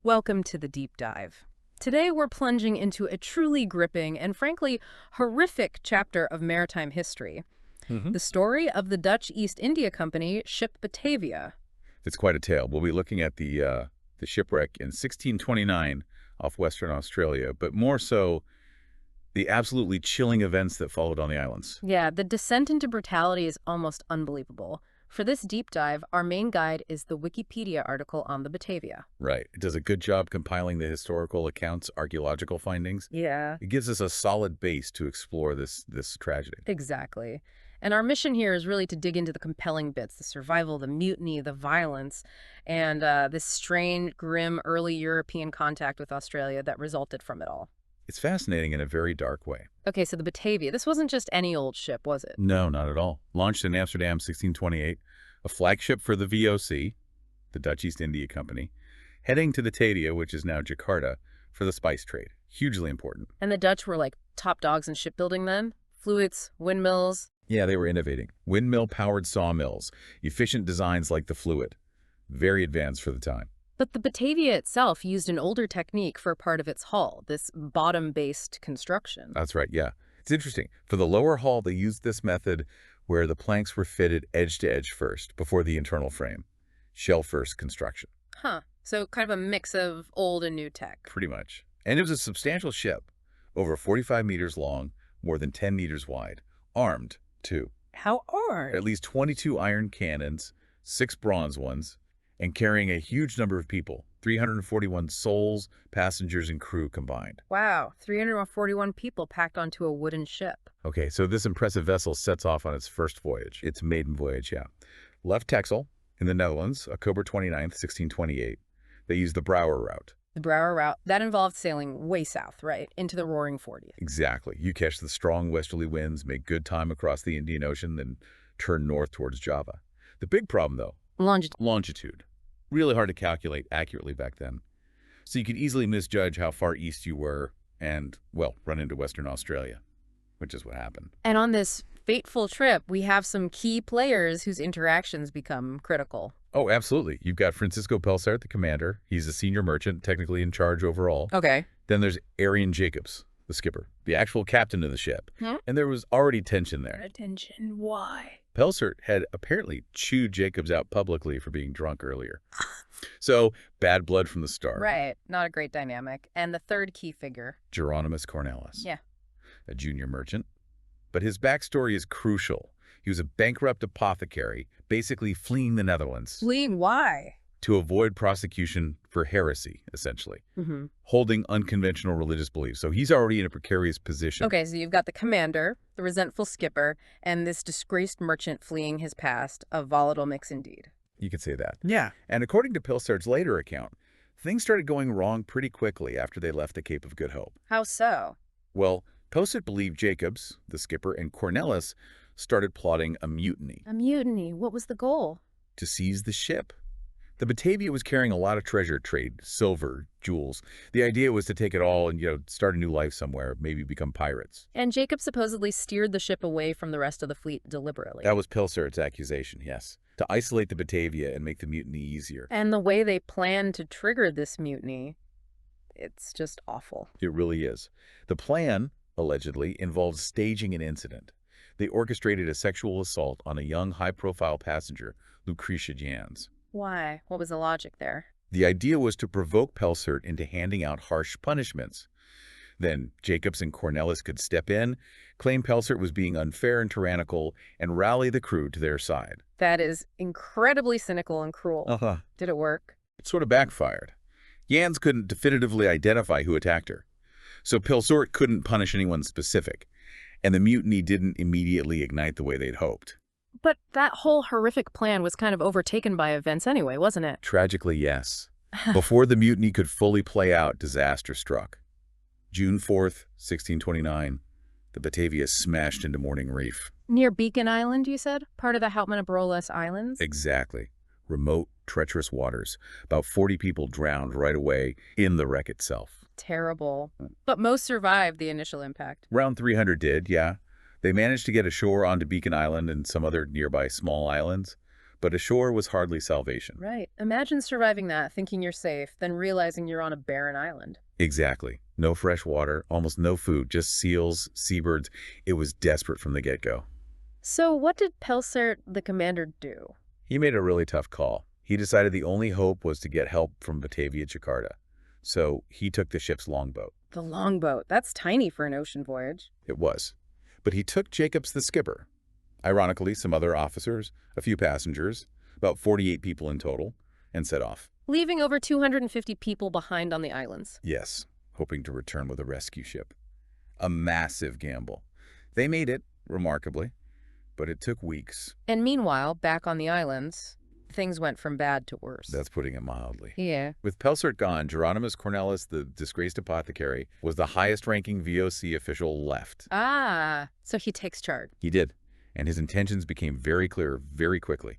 Welcome to the deep dive. Today we're plunging into a truly gripping and frankly horrific chapter of maritime history. hmm The story of the Dutch East India Company ship Batavia. It's quite a tale. We'll be looking at the shipwreck in 1629 off Western Australia, but more so the absolutely chilling events that followed on the islands. Yeah, the descent into brutality is almost unbelievable. For this deep dive, our main guide is the Wikipedia article on the Batavia. Right. It does a good job compiling the historical accounts, archaeological findings. Yeah, It gives us a solid base to explore this tragedy. exactly. And our mission here is really to dig into the compelling bits, the survival, the mutiny, the violence, and this strange, grim early European contact with Australia that resulted from it all. It's fascinating in a very dark way. Okay, so the Batavia, this wasn't just any old ship, was it? No, not at all. Launched in Amsterdam 1628, a flagship for the VOC, the Dutch East India Company, heading to the Batavia, which is now Jakarta, for the spice trade. Hugely important. And the Dutch were like top dogs in shipbuilding then? Fluids, windmills. Yeah, they were innovating. Windmill-powered sawmills, efficient designs like the Fluid. Very advanced for the time. But the Batavia itself used an older technique for part of its hull, this bottom-based construction. That's right, yeah. It's interesting. For the lower hull, they used this method where the planks were fitted edge to edge first, before the internal frame. Shell-first construction, Huh. So kind of a mix of old and new tech. pretty much. And it was a substantial ship, over 45 meters long, more than 10 meters wide, armed, too. How odd. At least 22 iron cannons, 6 bronze ones, and carrying a huge number of people, 341 souls, passengers, and crew combined. Wow, 341 people packed onto a wooden ship. Okay, so this impressive vessel sets off on its first voyage. Its maiden voyage, yeah. Left Texel in the Netherlands, October 29th, 1628. They used the Brouwer route. The Brouwer route, that involved sailing way south, right, into the Roaring Forties. Exactly. You catch the strong westerly winds, make good time across the Indian Ocean, then turn north towards Java. The big problem, though, longitude. Really hard to calculate accurately back then. So you could easily misjudge how far east you were and, well, run into Western Australia, which is what happened. And on this fateful trip, we have some key players whose interactions become critical. Oh, absolutely. You've got Francisco Pelsart, the commander. He's a senior merchant, technically in charge overall. Okay. Then there's Arian Jacobs, the skipper, the actual captain of the ship. Hmm? And there was already tension there. Attention, why? Pelsart had apparently chewed Jacobs out publicly for being drunk earlier. So, bad blood from the start. Right, not a great dynamic. And the third key figure. Geronimus Cornelis. Yeah. A junior merchant. But his backstory is crucial. He was a bankrupt apothecary, basically fleeing the Netherlands Fleeing, why? to avoid prosecution for heresy, essentially, Mm-hmm. holding unconventional religious beliefs. So he's already in a precarious position. Okay, so you've got the commander, the resentful skipper, and this disgraced merchant fleeing his past, a volatile mix indeed. You could say that. Yeah. And according to Pelsart's later account, things started going wrong pretty quickly after they left the Cape of Good Hope. How so? Well, Pelsart believed Jacobs, the skipper, and Cornelis started plotting a mutiny A mutiny. What was the goal? to seize the ship. The Batavia was carrying a lot of treasure trade, silver, jewels. The idea was to take it all and, start a new life somewhere, maybe become pirates. And Jacob supposedly steered the ship away from the rest of the fleet deliberately. That was Pelsart's accusation, yes, to isolate the Batavia and make the mutiny easier. And the way they planned to trigger this mutiny, it's just awful. It really is. The plan, allegedly, involved staging an incident. They orchestrated a sexual assault on a young, high-profile passenger, Lucretia Jans. Why? What was the logic there? The idea was to provoke Pelsart into handing out harsh punishments. Then Jacobs and Cornelis could step in, claim Pelsart was being unfair and tyrannical, and rally the crew to their side. That is incredibly cynical and cruel. Uh-huh. Did it work? It sort of backfired. Jans couldn't definitively identify who attacked her, so Pelsart couldn't punish anyone specific, and the mutiny didn't immediately ignite the way they'd hoped. But that whole horrific plan was kind of overtaken by events anyway, wasn't it? Tragically, yes. Before the mutiny could fully play out, disaster struck. June 4th, 1629, the Batavia smashed into Morning Reef. Near Beacon Island, you said? Part of the Houtman-Abrolhos Islands? Exactly. Remote, treacherous waters. About 40 people drowned right away in the wreck itself. Terrible. But most survived the initial impact. Around 300 did, yeah. They managed to get ashore onto Beacon Island and some other nearby small islands, but ashore was hardly salvation. Right. Imagine surviving that, thinking you're safe, then realizing you're on a barren island. Exactly. No fresh water, almost no food, just seals, seabirds. It was desperate from the get-go. So what did Pelsert, the commander, do? He made a really tough call. He decided the only hope was to get help from Batavia, Jakarta. So he took the ship's longboat. The longboat. That's tiny for an ocean voyage. It was. But he took Jacobs the skipper. Ironically, some other officers, a few passengers, about 48 people in total, and set off. Leaving over 250 people behind on the islands. Yes, hoping to return with a rescue ship. A massive gamble. They made it, remarkably, but it took weeks. And meanwhile, back on the islands, things went from bad to worse. That's putting it mildly. Yeah. With Pelsert gone, Geronimus Cornelis, the disgraced apothecary, was the highest-ranking VOC official left. Ah, so he takes charge. He did, and his intentions became very clear very quickly.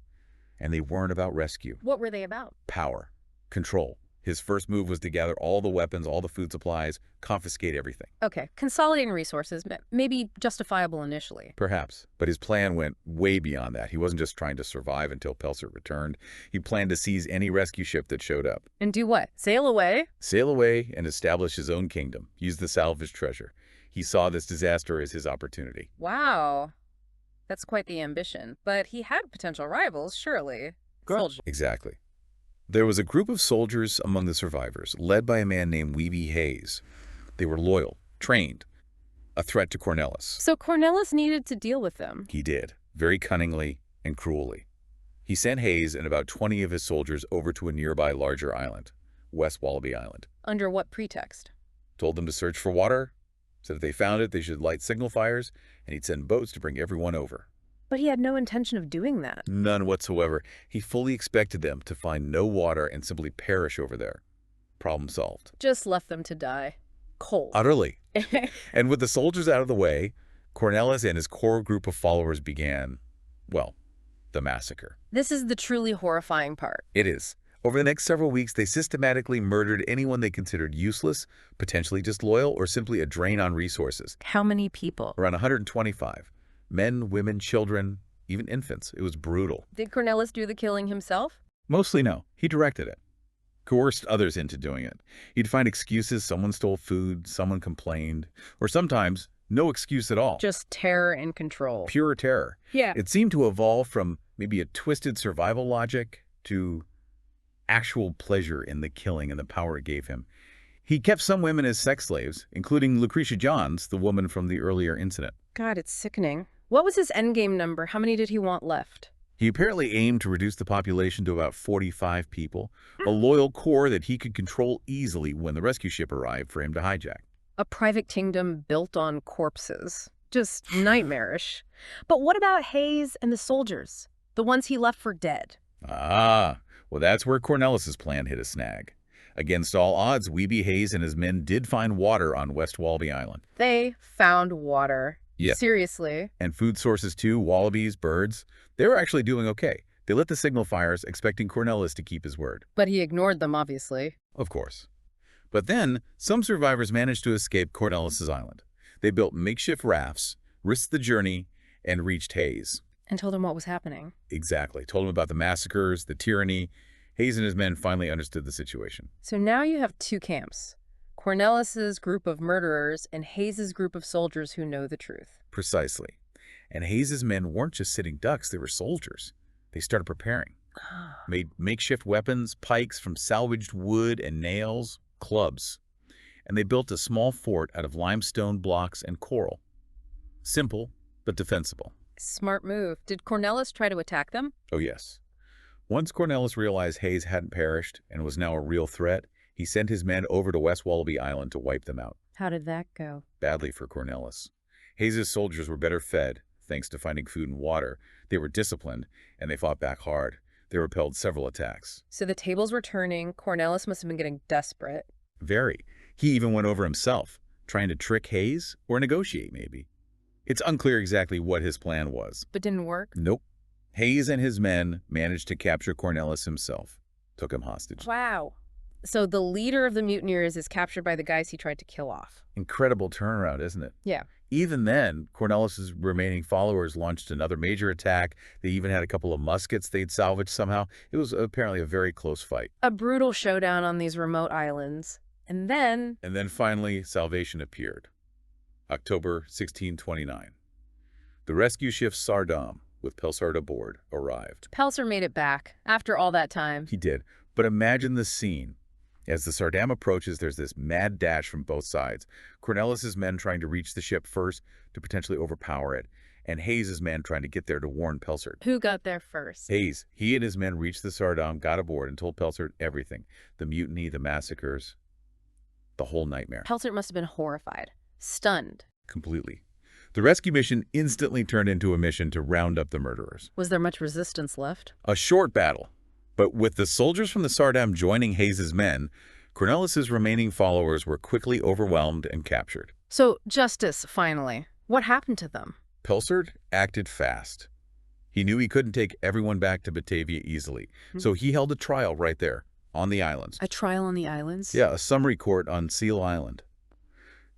And they weren't about rescue. What were they about? Power. Control. His first move was to gather all the weapons, all the food supplies, confiscate everything. Okay, consolidating resources, maybe justifiable initially. Perhaps. But his plan went way beyond that. He wasn't just trying to survive until Pelsert returned. He planned to seize any rescue ship that showed up. And do what? Sail away? Sail away and establish his own kingdom. Use the salvage treasure. He saw this disaster as his opportunity. Wow. That's quite the ambition. But he had potential rivals, surely. Soldiers. Exactly. There was a group of soldiers among the survivors, led by a man named Weeby Hayes. They were loyal, trained, a threat to Cornelis. So Cornelis needed to deal with them. He did, very cunningly and cruelly. He sent Hayes and about 20 of his soldiers over to a nearby larger island, West Wallaby Island. Under what pretext? Told them to search for water, said if they found it, they should light signal fires, and he'd send boats to bring everyone over. But he had no intention of doing that. None whatsoever. He fully expected them to find no water and simply perish over there. Problem solved. Just left them to die. Cold. Utterly. And with the soldiers out of the way, Cornelis and his core group of followers began, well, the massacre. This is the truly horrifying part. It is. Over the next several weeks, they systematically murdered anyone they considered useless, potentially disloyal, or simply a drain on resources. How many people? Around 125. Men, women, children, even infants. It was brutal. Did Cornelis do the killing himself? Mostly no. He directed it. Coerced others into doing it. He'd find excuses. Someone stole food, someone complained, or sometimes no excuse at all. Just terror and control. Pure terror. Yeah. It seemed to evolve from maybe a twisted survival logic to actual pleasure in the killing and the power it gave him. He kept some women as sex slaves, including Lucretia Johns, the woman from the earlier incident. God, it's sickening. What was his endgame number? How many did he want left? He apparently aimed to reduce the population to about 45 people, a loyal core that he could control easily when the rescue ship arrived for him to hijack. A private kingdom built on corpses. Just nightmarish. But what about Hayes and the soldiers? The ones he left for dead? Ah, well, that's where Cornelis's plan hit a snag. Against all odds, Weeby Hayes and his men did find water on West Wallaby Island. They found water. Yeah. Seriously. And food sources too, wallabies, birds. They were actually doing okay. They lit the signal fires, expecting Cornelis to keep his word. But he ignored them, obviously. Of course. But then, some survivors managed to escape Cornelis's island. They built makeshift rafts, risked the journey, and reached Hayes. And told him what was happening. Exactly. Told him about the massacres, the tyranny. Hayes and his men finally understood the situation. So now you have two camps. Cornelis's group of murderers and Hayes's group of soldiers who know the truth. Precisely. And Hayes's men weren't just sitting ducks, they were soldiers. They started preparing. Made makeshift weapons, pikes from salvaged wood and nails, clubs. And they built a small fort out of limestone blocks and coral. Simple, but defensible. Smart move. Did Cornelis try to attack them? Oh, yes. Once Cornelis realized Hayes hadn't perished and was now a real threat, he sent his men over to West Wallaby Island to wipe them out. How did that go? Badly for Cornelis. Hayes's soldiers were better fed, thanks to finding food and water. They were disciplined, and they fought back hard. They repelled several attacks. So the tables were turning. Cornelis must have been getting desperate. Very. He even went over himself, trying to trick Hayes or negotiate, maybe. It's unclear exactly what his plan was. But didn't work? Nope. Hayes and his men managed to capture Cornelis himself, took him hostage. Wow. So the leader of the mutineers is captured by the guys he tried to kill off. Incredible turnaround, isn't it? Yeah. Even then, Cornelis's remaining followers launched another major attack. They even had a couple of muskets they'd salvaged somehow. It was apparently a very close fight. A brutal showdown on these remote islands. And then Finally, salvation appeared. October 1629. The rescue ship Sardam, with Pelsart aboard, arrived. Pelser made it back after all that time. He did. But imagine the scene. As the Sardam approaches, there's this mad dash from both sides. Cornelis's men trying to reach the ship first to potentially overpower it, and Hayes's men trying to get there to warn Pelsart. Who got there first? Hayes. He and his men reached the Sardam, got aboard, and told Pelsart everything. The mutiny, the massacres, the whole nightmare. Pelsart must have been horrified, stunned. Completely. The rescue mission instantly turned into a mission to round up the murderers. Was there much resistance left? A short battle. But with the soldiers from the Sardam joining Hayes's men, Cornelis's remaining followers were quickly overwhelmed and captured. So, justice, finally. What happened to them? Pelsart acted fast. He knew he couldn't take everyone back to Batavia easily, so he held a trial right there, on the islands. A trial on the islands? Yeah, a summary court on Seal Island.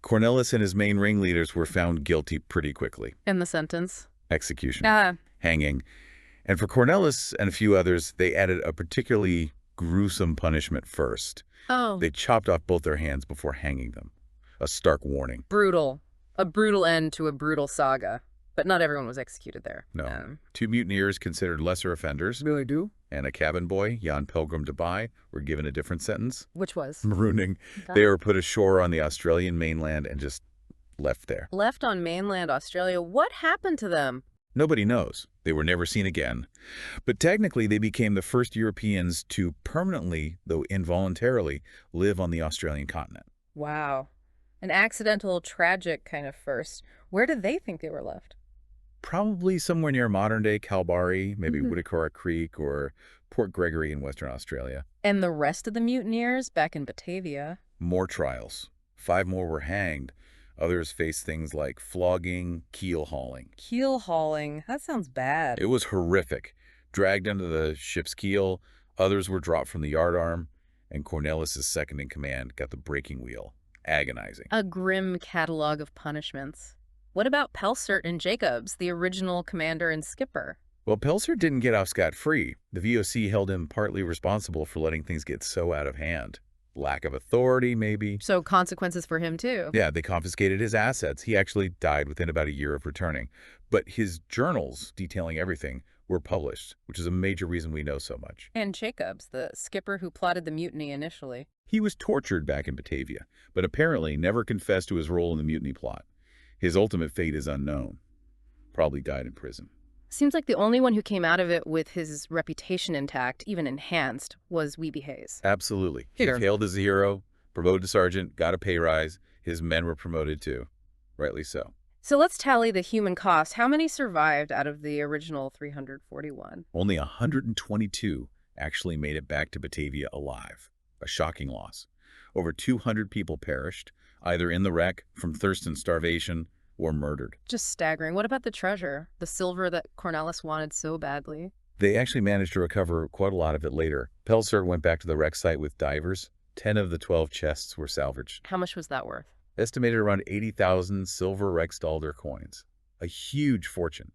Cornelis and his main ringleaders were found guilty pretty quickly. And the sentence? Execution. Ah. Hanging. And for Cornelis and a few others, they added a particularly gruesome punishment first. Oh. They chopped off both their hands before hanging them. A stark warning. Brutal. A brutal end to a brutal saga. But not everyone was executed there. No. Two mutineers considered lesser offenders. Really do? And a cabin boy, Jan Pilgrim de Bay, were given a different sentence. Which was? Marooning. They were put ashore on the Australian mainland and just left there. Left on mainland Australia? What happened to them? Nobody knows. They were never seen again. But technically, they became the first Europeans to permanently, though involuntarily, live on the Australian continent. Wow. An accidental, tragic kind of first. Where did they think they were left? Probably somewhere near modern-day Kalbarri, maybe Wittakora Creek or Port Gregory in Western Australia. And the rest of the mutineers back in Batavia? More trials. 5 more were hanged. Others faced things like flogging, keel hauling. Keel hauling? That sounds bad. It was horrific. Dragged under the ship's keel, others were dropped from the yardarm, and Cornelis's second-in-command got the breaking wheel. Agonizing. A grim catalog of punishments. What about Pelsart and Jacobs, the original commander and skipper? Well, Pelsart didn't get off scot-free. The VOC held him partly responsible for letting things get so out of hand. Lack of authority, maybe. So consequences for him, too. Yeah, they confiscated his assets. He actually died within about a year of returning. But his journals detailing everything were published, which is a major reason we know so much. And Jacobs, the skipper who plotted the mutiny initially. He was tortured back in Batavia, but apparently never confessed to his role in the mutiny plot. His ultimate fate is unknown. Probably died in prison. Seems like the only one who came out of it with his reputation intact, even enhanced, was Weeby Hayes. Absolutely. He was hailed as a hero, promoted to sergeant, got a pay rise. His men were promoted too. Rightly so. So let's tally the human cost. How many survived out of the original 341? Only 122 actually made it back to Batavia alive. A shocking loss. Over 200 people perished, either in the wreck, from thirst and starvation, or murdered. Just staggering. What about the treasure? The silver that Cornelis wanted so badly? They actually managed to recover quite a lot of it later. Pelsart went back to the wreck site with divers. 10 of the 12 chests were salvaged. How much was that worth? Estimated around 80,000 silver Rexdalder coins. A huge fortune.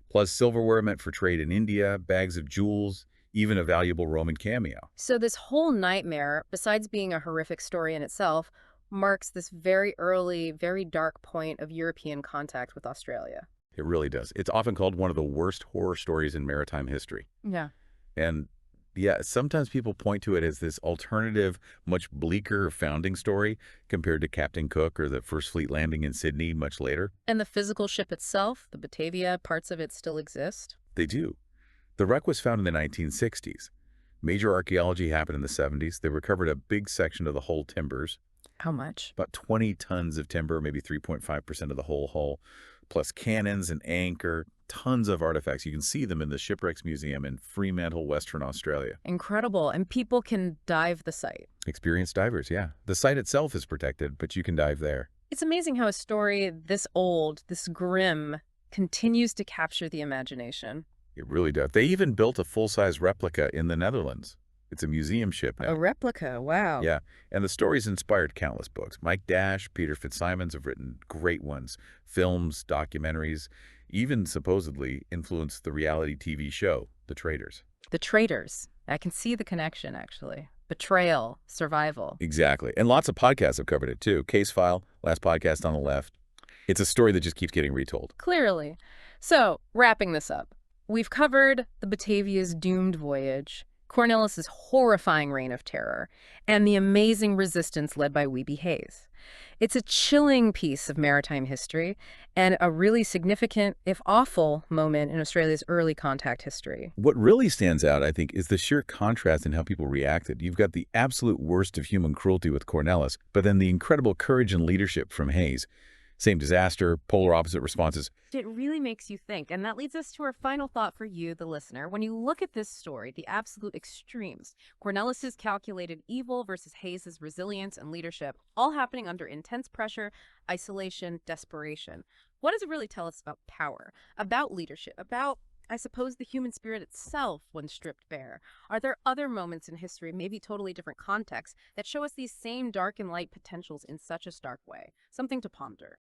Plus silverware meant for trade in India, bags of jewels, even a valuable Roman cameo. So this whole nightmare, besides being a horrific story in itself, marks this very early, very dark point of European contact with Australia. It really does. It's often called one of the worst horror stories in maritime history. Yeah. And yeah, sometimes people point to it as this alternative, much bleaker founding story compared to Captain Cook or the First Fleet landing in Sydney much later. And the physical ship itself, the Batavia, parts of it still exist? They do. The wreck was found in the 1960s. Major archaeology happened in the 70s. They recovered a big section of the hull timbers. How much? About 20 tons of timber, maybe 3.5% of the whole hull, plus cannons and anchor, tons of artifacts. You can see them in the Shipwrecks Museum in Fremantle, Western Australia. Incredible. And people can dive the site. Experienced divers, yeah. The site itself is protected, but you can dive there. It's amazing how a story this old, this grim, continues to capture the imagination. It really does. They even built a full-size replica in the Netherlands. It's a museum ship A now. replica, wow. Yeah, and the stories inspired countless books. Mike Dash, Peter Fitzsimons have written great ones, films, documentaries, even supposedly influenced the reality TV show, The Traders. The traitors. I can see the connection, actually. Betrayal, survival. Exactly. And lots of podcasts have covered it too. Case File, last podcast on the left. It's a story that just keeps getting retold. Clearly. So, wrapping this up, we've covered the Batavia's doomed voyage, Cornellis's horrifying reign of terror, and the amazing resistance led by Wiebe Hayes. It's a chilling piece of maritime history and a really significant, if awful, moment in Australia's early contact history. What really stands out, I think, is the sheer contrast in how people reacted. You've got the absolute worst of human cruelty with Cornellis, but then the incredible courage and leadership from Hayes. Same disaster, polar opposite responses. It really makes you think, and that leads us to our final thought for you, the listener. When you look at this story, the absolute extremes, Cornellis's calculated evil versus Hayes's resilience and leadership, all happening under intense pressure, isolation, desperation. What does it really tell us about power, about leadership, about, I suppose, the human spirit itself when stripped bare? Are there other moments in history, maybe totally different contexts, that show us these same dark and light potentials in such a stark way? Something to ponder.